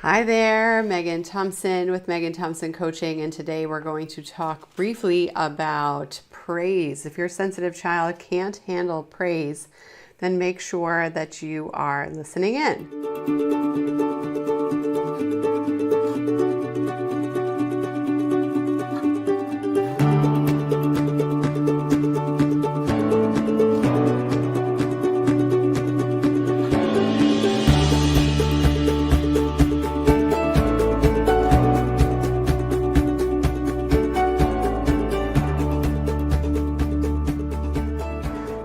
Hi there, Megan Thompson with Megan Thompson Coaching, and today we're going to talk briefly about praise. If your sensitive child can't handle praise, then make sure that you are listening in.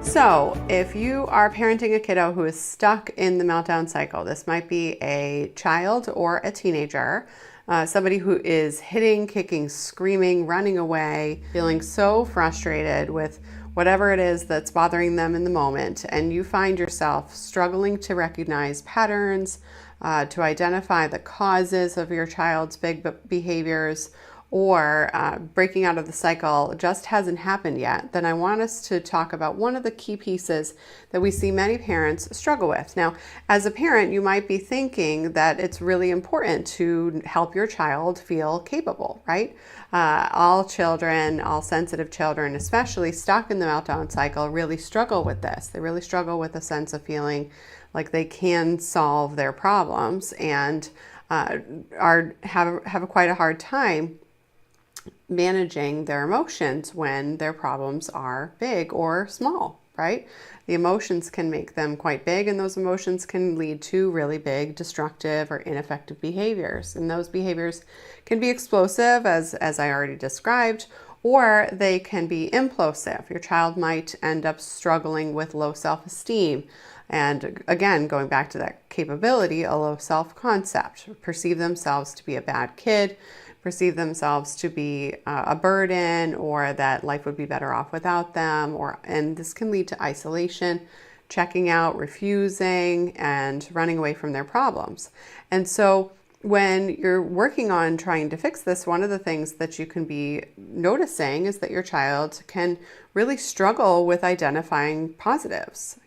So if you are parenting a kiddo who is stuck in the meltdown cycle, this might be a child or a teenager, somebody who is hitting, kicking, screaming, running away, feeling so frustrated with whatever it is that's bothering them in the moment, and you find yourself struggling to recognize patterns, to identify the causes of your child's big behaviors, or breaking out of the cycle just hasn't happened yet, then I want us to talk about one of the key pieces that we see many parents struggle with. Now, as a parent, you might be thinking that it's really important to help your child feel capable, right? All children, all sensitive children, especially stuck in the meltdown cycle, really struggle with this. They really struggle with a sense of feeling like they can solve their problems and have quite a hard time managing their emotions when their problems are big or small, right? The emotions can make them quite big, and those emotions can lead to really big, destructive, or ineffective behaviors. And those behaviors can be explosive, as I already described, or they can be implosive. Your child might end up struggling with low self-esteem. And again, going back to that capability, a low self-concept, perceive themselves to be a bad kid, perceive themselves to be a burden, or that life would be better off without them, and this can lead to isolation, checking out, refusing, and running away from their problems. And so when you're working on trying to fix this, one of the things that you can be noticing is that your child can really struggle with identifying positives.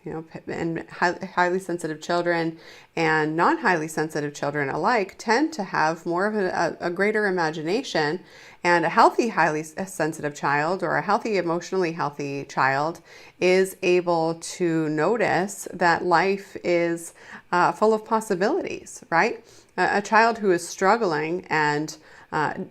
And highly sensitive children and non-highly sensitive children alike tend to have more of a greater imagination, and a healthy, highly sensitive child, or a healthy, emotionally healthy child, is able to notice that life is full of possibilities, right? A child who is struggling and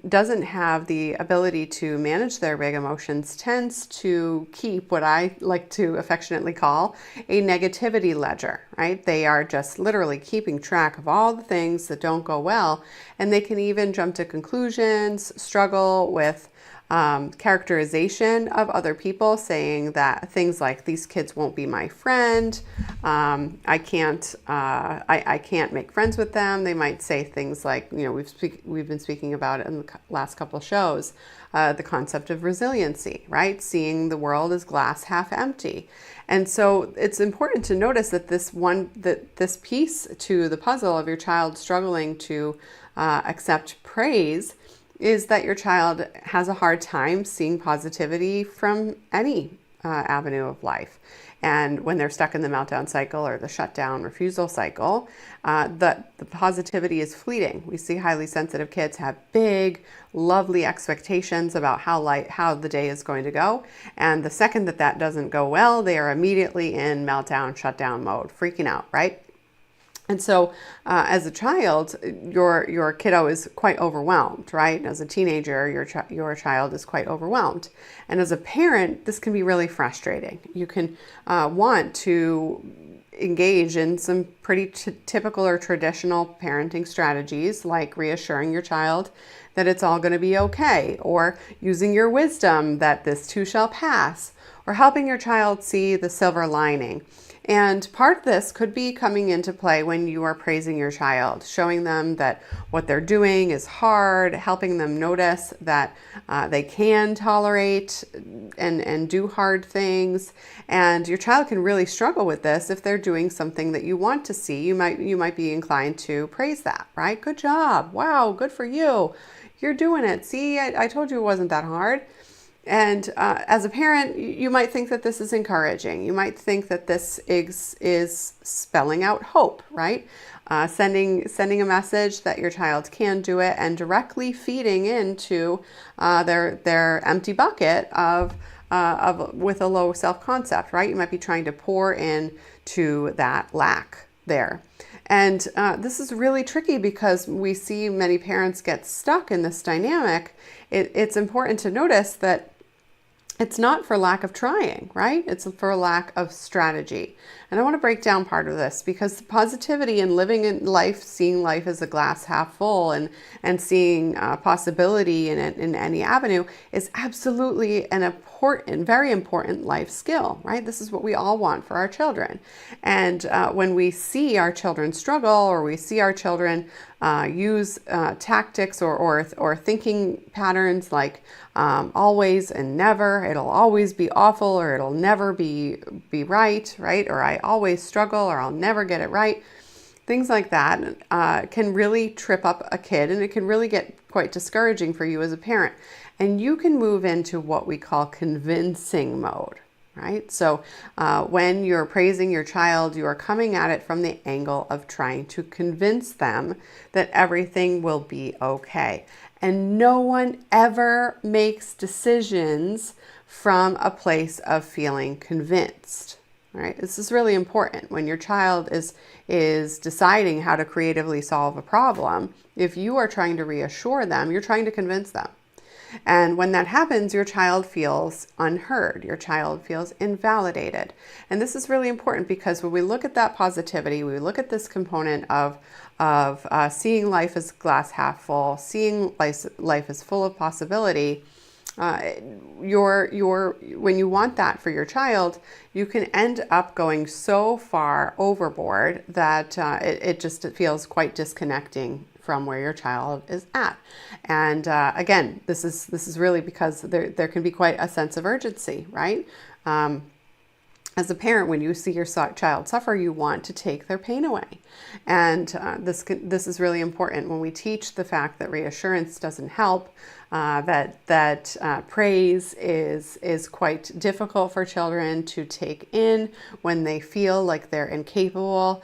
doesn't have the ability to manage their big emotions tends to keep what I like to affectionately call a negativity ledger, right? They are just literally keeping track of all the things that don't go well, and they can even jump to conclusions, struggle with characterization of other people, saying that things like, these kids won't be my friend, I can't make friends with them. They might say things like, we've been speaking about it in the last couple of shows, the concept of resiliency, right? Seeing the world as glass half empty. And so it's important to notice that this piece to the puzzle of your child struggling to accept praise is that your child has a hard time seeing positivity from any avenue of life. And when they're stuck in the meltdown cycle or the shutdown refusal cycle, the positivity is fleeting. We see highly sensitive kids have big, lovely expectations about how the day is going to go. And the second that doesn't go well, they are immediately in meltdown, shutdown mode, freaking out, right? And so as a child, your kiddo is quite overwhelmed, right? As a teenager, your child is quite overwhelmed. And as a parent, this can be really frustrating. You can want to engage in some pretty typical or traditional parenting strategies, like reassuring your child that it's all going to be okay, or using your wisdom that this too shall pass, or helping your child see the silver lining. And part of this could be coming into play when you are praising your child, showing them that what they're doing is hard, helping them notice that they can tolerate and do hard things. And your child can really struggle with this if they're doing something that you want to see. You might be inclined to praise that, right? Good job. Wow, good for you. You're doing it. See, I told you it wasn't that hard. And as a parent, you might think that this is encouraging. You might think that this is spelling out hope, right? sending a message that your child can do it, and directly feeding into their empty bucket of with a low self-concept, right? You might be trying to pour in to that lack there. And this is really tricky because we see many parents get stuck in this dynamic. It's important to notice that it's not for lack of trying, right? It's for a lack of strategy. And I want to break down part of this, because positivity and living in life, seeing life as a glass half full, and seeing possibility in any avenue is absolutely an important, very important life skill, right? This is what we all want for our children. And when we see our children struggle, or we see our children use tactics or thinking patterns like always and never, it'll always be awful, or it'll never be right, or I always struggle, or I'll never get it right. Things like that can really trip up a kid, and it can really get quite discouraging for you as a parent. And you can move into what we call convincing mode, right? So when you're praising your child, you are coming at it from the angle of trying to convince them that everything will be okay. And no one ever makes decisions from a place of feeling convinced. All right, this is really important. When your child is deciding how to creatively solve a problem, if you are trying to reassure them, you're trying to convince them. And when that happens, your child feels unheard. Your child feels invalidated. And this is really important, because when we look at that positivity, we look at this component of seeing life as glass half full, seeing life as full of possibility. When you want that for your child, you can end up going so far overboard that it just feels quite disconnecting from where your child is at. And again, this is really because there can be quite a sense of urgency, right? As a parent, when you see your child suffer, you want to take their pain away. And this is really important when we teach the fact that reassurance doesn't help, that praise is quite difficult for children to take in when they feel like they're incapable.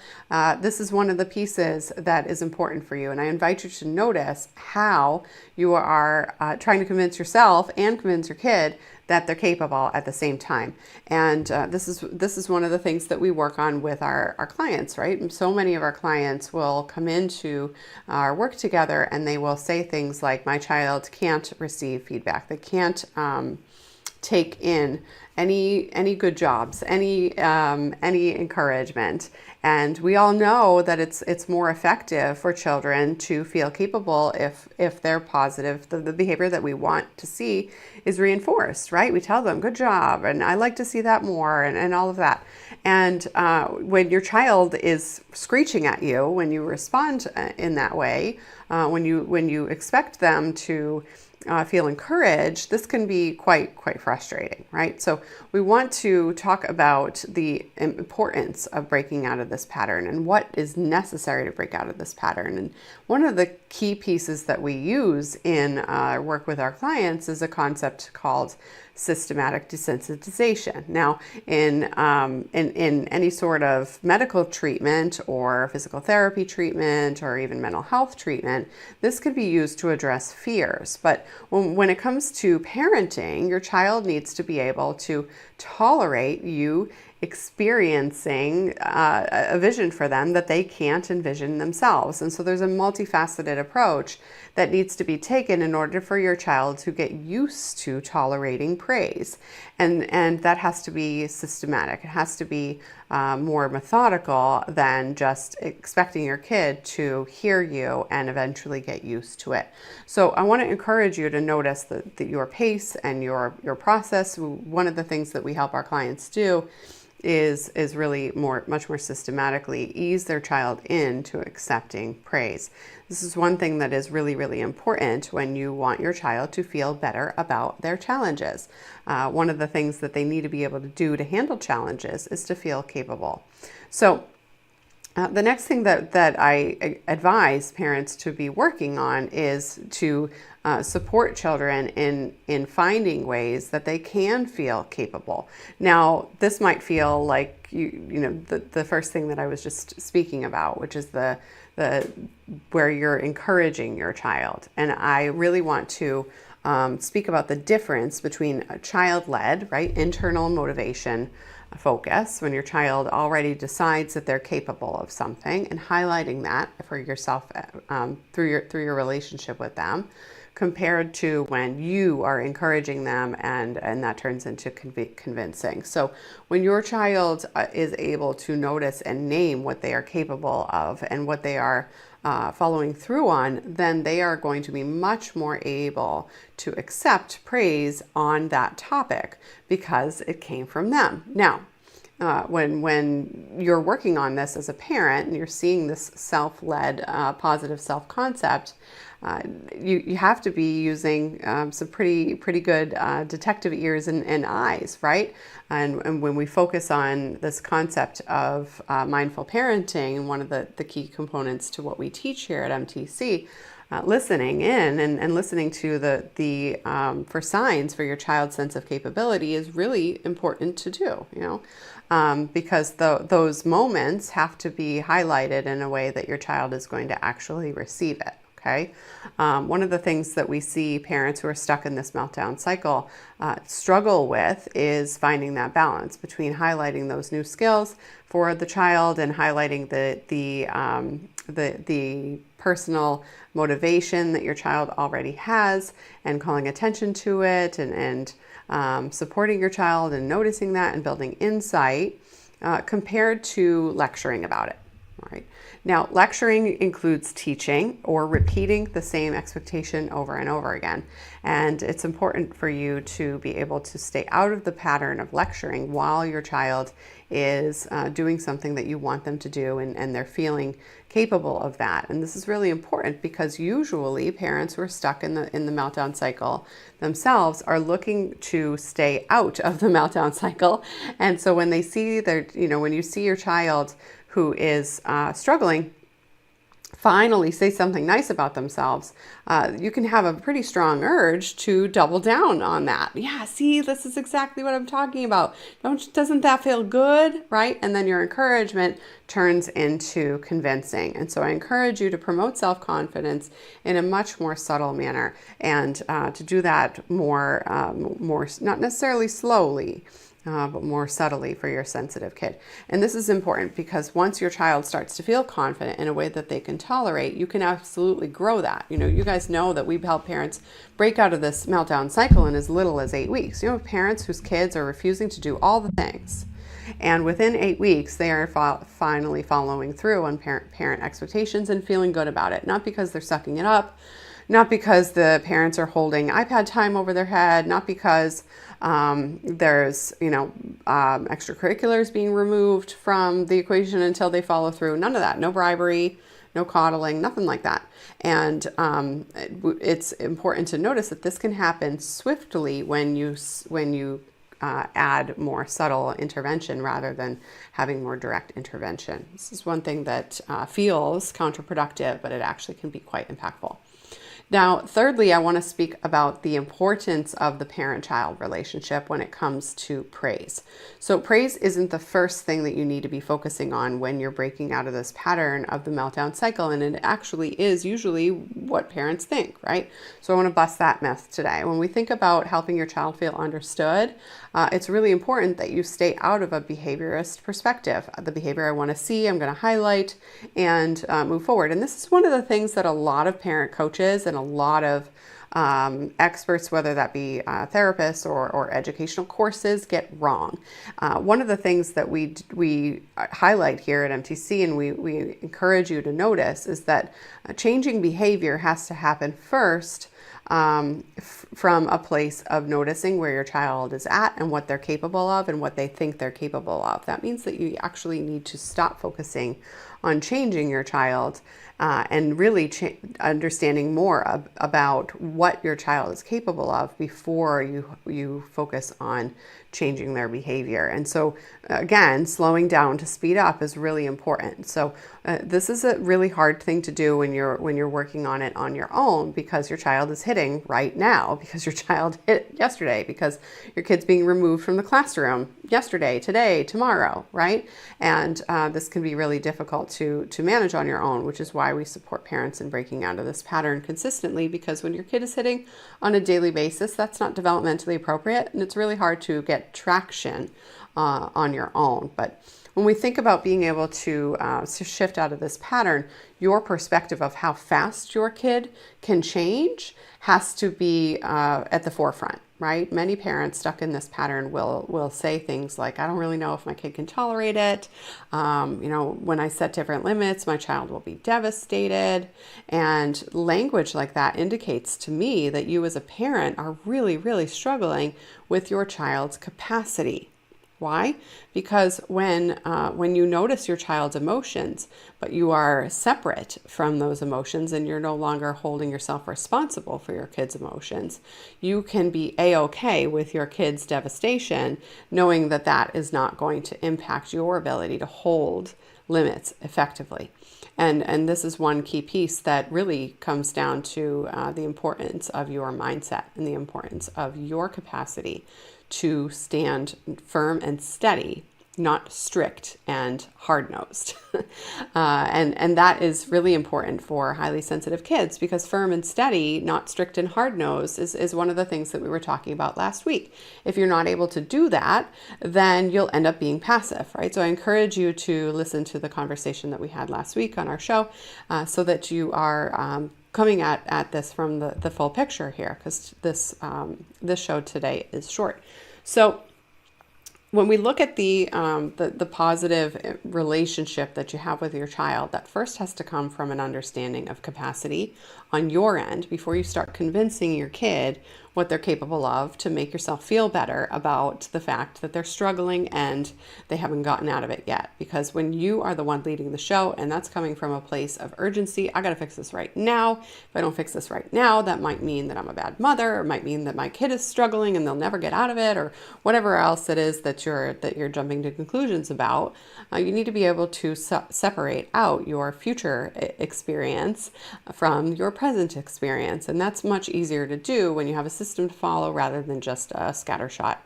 This is one of the pieces that is important for you. And I invite you to notice how you are trying to convince yourself and convince your kid that they're capable at the same time. And this is one of the things that we work on with our clients, right? And so many of our clients will come into our work together, and they will say things like, my child can't receive feedback. They can't take in any good jobs, any encouragement. And we all know that it's more effective for children to feel capable if they're positive. The behavior that we want to see is reinforced, right? We tell them, good job, and I like to see that more, and all of that. And when your child is screeching at you, when you respond in that way, when you expect them to feel encouraged, this can be quite frustrating, right? So we want to talk about the importance of breaking out of this pattern and what is necessary to break out of this pattern. And one of the key pieces that we use in our work with our clients is a concept called systematic desensitization. Now, in any sort of medical treatment or physical therapy treatment or even mental health treatment, this could be used to address fears. But when it comes to parenting, your child needs to be able to tolerate you experiencing a vision for them that they can't envision themselves. And so there's a multifaceted approach that needs to be taken in order for your child to get used to tolerating praise. And that has to be systematic. It has to be more methodical than just expecting your kid to hear you and eventually get used to it. So I want to encourage you to notice that your pace and your process. One of the things that we help our clients do is really much more systematically ease their child into accepting praise. This is one thing that is really, really important when you want your child to feel better about their challenges. One of the things that they need to be able to do to handle challenges is to feel capable. So the next thing that I advise parents to be working on is to support children in finding ways that they can feel capable. Now, this might feel like the first thing that I was just speaking about, which is the the where you're encouraging your child. And I really want to speak about the difference between a child-led, right, internal motivation focus, when your child already decides that they're capable of something, and highlighting that for yourself through your relationship with them, compared to when you are encouraging them and that turns into convincing. So when your child is able to notice and name what they are capable of and what they are following through on, then they are going to be much more able to accept praise on that topic because it came from them. Now, when you're working on this as a parent and you're seeing this self-led positive self-concept, you have to be using some pretty good detective ears and eyes, right? And when we focus on this concept of mindful parenting, one of the key components to what we teach here at MTC, listening in and listening to the for signs for your child's sense of capability is really important to do, because those moments have to be highlighted in a way that your child is going to actually receive it. Okay. One of the things that we see parents who are stuck in this meltdown cycle struggle with is finding that balance between highlighting those new skills for the child and highlighting the personal motivation that your child already has and calling attention to it and supporting your child and noticing that and building insight compared to lecturing about it. All right. Now, lecturing includes teaching or repeating the same expectation over and over again. And it's important for you to be able to stay out of the pattern of lecturing while your child is doing something that you want them to do and they're feeling capable of that. And this is really important because usually parents who are stuck in the meltdown cycle themselves are looking to stay out of the meltdown cycle. And so when they see when you see your child who is struggling finally say something nice about themselves, you can have a pretty strong urge to double down on that. Yeah, see, this is exactly what I'm talking about. Doesn't that feel good, right? And then your encouragement turns into convincing. And so I encourage you to promote self-confidence in a much more subtle manner and to do that more, not necessarily slowly, but more subtly for your sensitive kid. And this is important because once your child starts to feel confident in a way that they can tolerate, you can absolutely grow that. You guys know that we help parents break out of this meltdown cycle in as little as 8 weeks. You have parents whose kids are refusing to do all the things. And within 8 weeks, they are finally following through on parent expectations and feeling good about it. Not because they're sucking it up, not because the parents are holding iPad time over their head, not because there's, extracurriculars being removed from the equation until they follow through. None of that. No bribery, no coddling, nothing like that. And it's important to notice that this can happen swiftly when you add more subtle intervention rather than having more direct intervention. This is one thing that feels counterproductive, but it actually can be quite impactful. Now, thirdly, I want to speak about the importance of the parent-child relationship when it comes to praise. So praise isn't the first thing that you need to be focusing on when you're breaking out of this pattern of the meltdown cycle, and it actually is usually what parents think, right? So I want to bust that myth today. When we think about helping your child feel understood, it's really important that you stay out of a behaviorist perspective. The behavior I want to see, I'm going to highlight and move forward. And this is one of the things that a lot of parent coaches and a lot of experts, whether that be therapists or educational courses, get wrong. One of the things that we highlight here at MTC and we encourage you to notice is that changing behavior has to happen first from a place of noticing where your child is at and what they're capable of and what they think they're capable of. That means that you actually need to stop focusing on changing your child and really understanding more about what your child is capable of before you focus on changing their behavior. And so again, slowing down to speed up is really important. So this is a really hard thing to do when you're working on it on your own, because your child is hitting right now, because your child hit yesterday, because your kid's being removed from the classroom yesterday, today, tomorrow, right? And this can be really difficult to manage on your own, which is why why we support parents in breaking out of this pattern consistently, because when your kid is hitting on a daily basis, that's not developmentally appropriate, and it's really hard to get traction on your own. But when we think about being able to shift out of this pattern, your perspective of how fast your kid can change has to be at the forefront, right? Many parents stuck in this pattern will say things like, I don't really know if my kid can tolerate it. When I set different limits, my child will be devastated. And language like that indicates to me that you as a parent are really, really struggling with your child's capacity. Why? Because when you notice your child's emotions, but you are separate from those emotions and you're no longer holding yourself responsible for your kid's emotions, you can be A-okay with your kid's devastation, knowing that that is not going to impact your ability to hold limits effectively. And this is one key piece that really comes down to the importance of your mindset and the importance of your capacity to stand firm and steady, not strict and hard-nosed. And that is really important for highly sensitive kids, because firm and steady, not strict and hard-nosed, is one of the things that we were talking about last week. If you're not able to do that, then you'll end up being passive, right? So I encourage you to listen to the conversation that we had last week on our show, so that you are coming at this from the full picture here, because this show today is short. So when we look at the positive relationship that you have with your child, that first has to come from an understanding of capacity on your end before you start convincing your kid what they're capable of, to make yourself feel better about the fact that they're struggling and they haven't gotten out of it yet. Because when you are the one leading the show, and that's coming from a place of urgency, I got to fix this right now. If I don't fix this right now, that might mean that I'm a bad mother, or might mean that my kid is struggling and they'll never get out of it, or whatever else it is that you're jumping to conclusions about. You need to be able to separate out your future experience from your present experience. And that's much easier to do when you have a system to follow rather than just a scattershot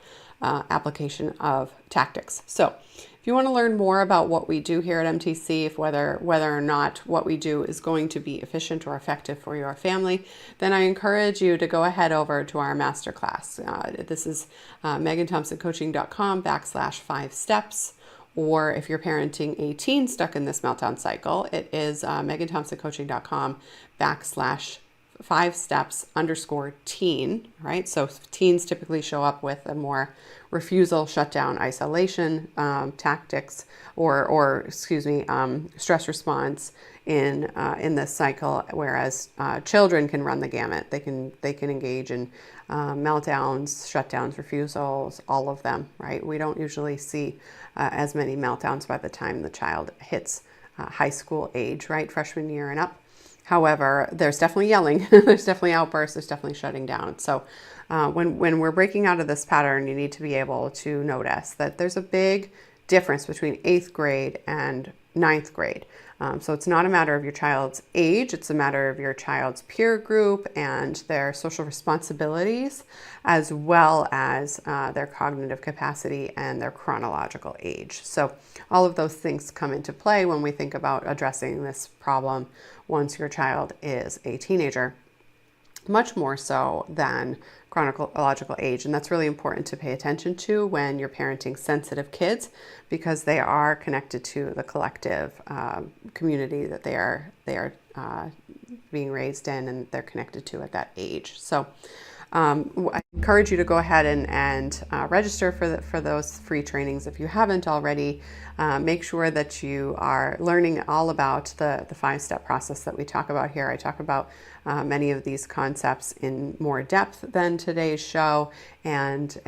application of tactics. So if you want to learn more about what we do here at MTC, if whether or not what we do is going to be efficient or effective for your family, then I encourage you to go ahead over to our masterclass. This is meganthompsoncoaching.com/5 steps. Or if you're parenting a teen stuck in this meltdown cycle, it is meganthompsoncoaching.com/5 steps_teen, right? So teens typically show up with a more refusal, shutdown, isolation tactics, or stress response in this cycle, whereas children can run the gamut. They can engage in meltdowns, shutdowns, refusals, all of them, right? We don't usually see as many meltdowns by the time the child hits high school age, right? Freshman year and up. However, there's definitely yelling, there's definitely outbursts, there's definitely shutting down. So when we're breaking out of this pattern, you need to be able to notice that there's a big difference between 8th grade and 9th grade. So it's not a matter of your child's age, it's a matter of your child's peer group and their social responsibilities, as well as their cognitive capacity and their chronological age. So all of those things come into play when we think about addressing this problem once your child is a teenager, much more so than chronological age. And that's really important to pay attention to when you're parenting sensitive kids, because they are connected to the collective community that they are being raised in, and they're connected to at that age. So I encourage you to go ahead and register for those free trainings if you haven't already. Make sure that you are learning all about the 5-step process that we talk about here. I talk about many of these concepts in more depth than today's show, and